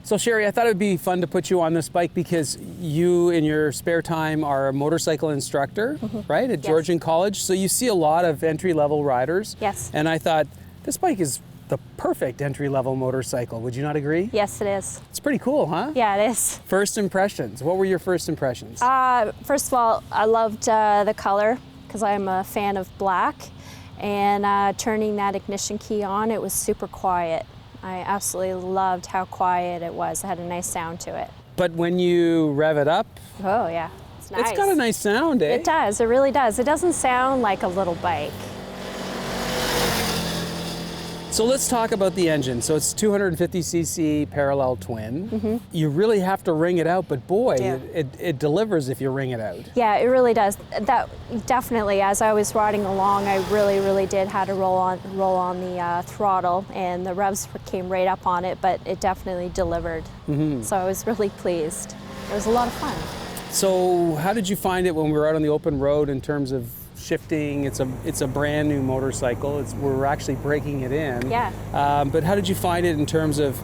So Sherry, I thought it would be fun to put you on this bike because you, in your spare time, are a motorcycle instructor, right, at Georgian College. So you see a lot of entry-level riders. Yes. And I thought, this bike is the perfect entry-level motorcycle. Would you not agree? Yes, it is. It's pretty cool, huh? Yeah, it is. First impressions. What were your first impressions? First of all, I loved the color because I'm a fan of black. And turning that ignition key on, it was super quiet. I absolutely loved how quiet it was. It had a nice sound to it. But when you rev it up, oh yeah, it's nice. It's got a nice sound, eh? It does, it really does. It doesn't sound like a little bike. So let's talk about the engine. So it's 250cc parallel twin. You really have to ring it out, but boy, it delivers if you ring it out. Yeah, it really does. That definitely, as I was riding along, I really did have to roll on the throttle, and the revs came right up on it, but it definitely delivered. So I was really pleased. It was a lot of fun. So how did you find it when we were out on the open road in terms of shifting? It's a brand new motorcycle. We're actually breaking it in. Yeah. But how did you find it in terms of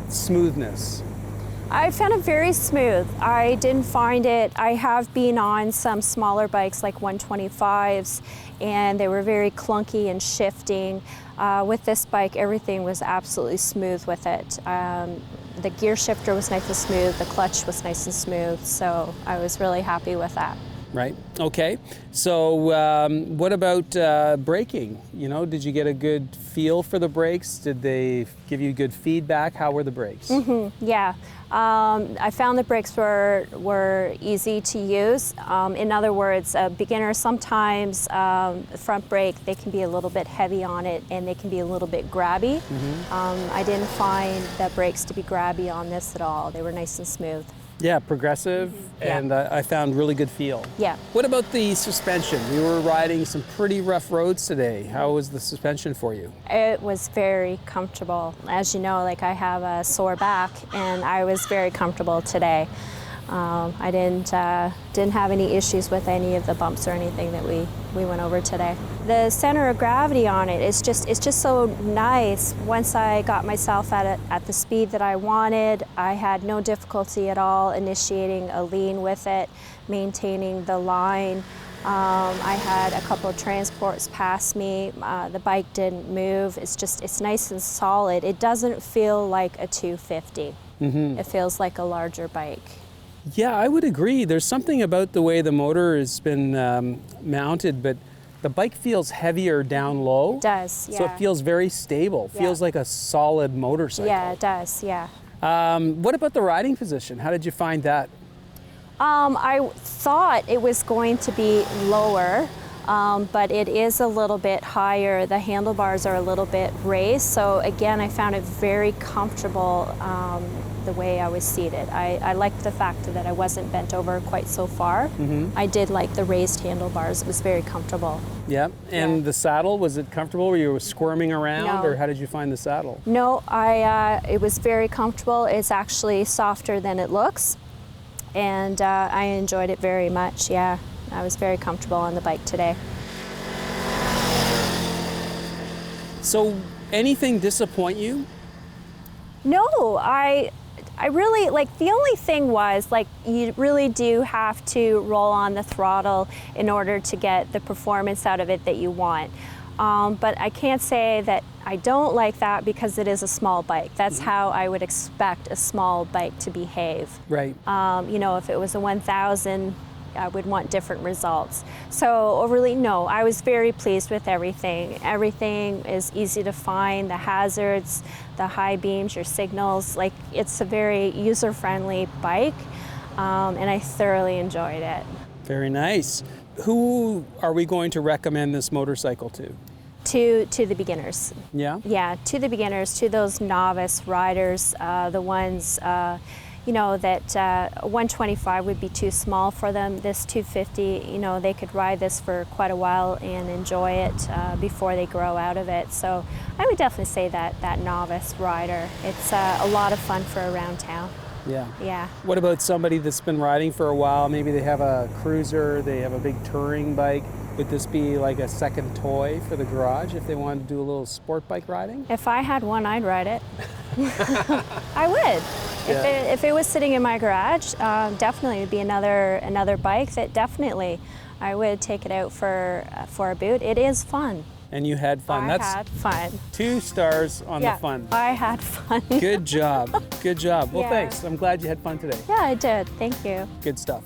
smoothness? I found it very smooth. I didn't find it, I have been on some smaller bikes like 125s, and they were very clunky and shifting. With this bike, everything was absolutely smooth with it. The gear shifter was nice and smooth, the clutch was nice and smooth, so I was really happy with that. Right. Okay. So what about braking? You know, did you get a good feel for the brakes? Did they give you good feedback? How were the brakes? Yeah. I found the brakes were easy to use. In other words, a beginner sometimes front brake, they can be a little bit heavy on it and they can be a little bit grabby. I didn't find the brakes to be grabby on this at all. They were nice and smooth. Yeah, progressive, and I found really good feel. Yeah. What about the suspension? We were riding some pretty rough roads today. How was the suspension for you? It was very comfortable. As you know, like I have a sore back, and I was very comfortable today. I didn't have any issues with any of the bumps or anything that we went over today. The center of gravity on it is just so nice. Once I got myself at the speed that I wanted, I had no difficulty at all initiating a lean with it, maintaining the line. I had a couple of transports pass me. The bike didn't move. It's nice and solid. It doesn't feel like a 250. It feels like a larger bike. Yeah, I would agree. There's something about the way the motor has been mounted, but the bike feels heavier down low. It does, yeah. So it feels very stable. Feels like a solid motorcycle. Yeah, it does, yeah. What about the riding position? How did you find that? I thought it was going to be lower, but it is a little bit higher. The handlebars are a little bit raised, so again, I found it very comfortable the way I was seated. I liked the fact that I wasn't bent over quite so far. I did like the raised handlebars. It was very comfortable. Yeah, and the saddle, was it comfortable? Were you squirming around, No. or how did you find the saddle? No, it was very comfortable. It's actually softer than it looks, and I enjoyed it very much, yeah. I was very comfortable on the bike today. So, anything disappoint you? No, I really, like, the only thing was, like, you really do have to roll on the throttle in order to get the performance out of it that you want. But I can't say that I don't like that because it is a small bike. That's how I would expect a small bike to behave. Right. You know, if it was a 1000, I would want different results. So overly, no, I was very pleased with everything. Everything is easy to find, the hazards, the high beams, your signals, like it's a very user-friendly bike, and I thoroughly enjoyed it. Very nice. Who are we going to recommend this motorcycle to? To the beginners. Yeah? Yeah, to the beginners, to those novice riders, the ones you know, that 125 would be too small for them. This 250, you know, they could ride this for quite a while and enjoy it before they grow out of it. So I would definitely say that novice rider. It's a lot of fun for around town. Yeah. Yeah. What about somebody that's been riding for a while? Maybe they have a cruiser, they have a big touring bike. Would this be like a second toy for the garage if they wanted to do a little sport bike riding? If I had one, I'd ride it. I would. Yeah. If it was sitting in my garage, definitely it'd be another bike that definitely I would take it out for a boot. It is fun. And you had fun. I That's had fun. 2 stars on Yeah, the fun. I had fun. Good job. Good job. Well, Yeah. thanks. I'm glad you had fun today. Yeah, I did. Thank you. Good stuff.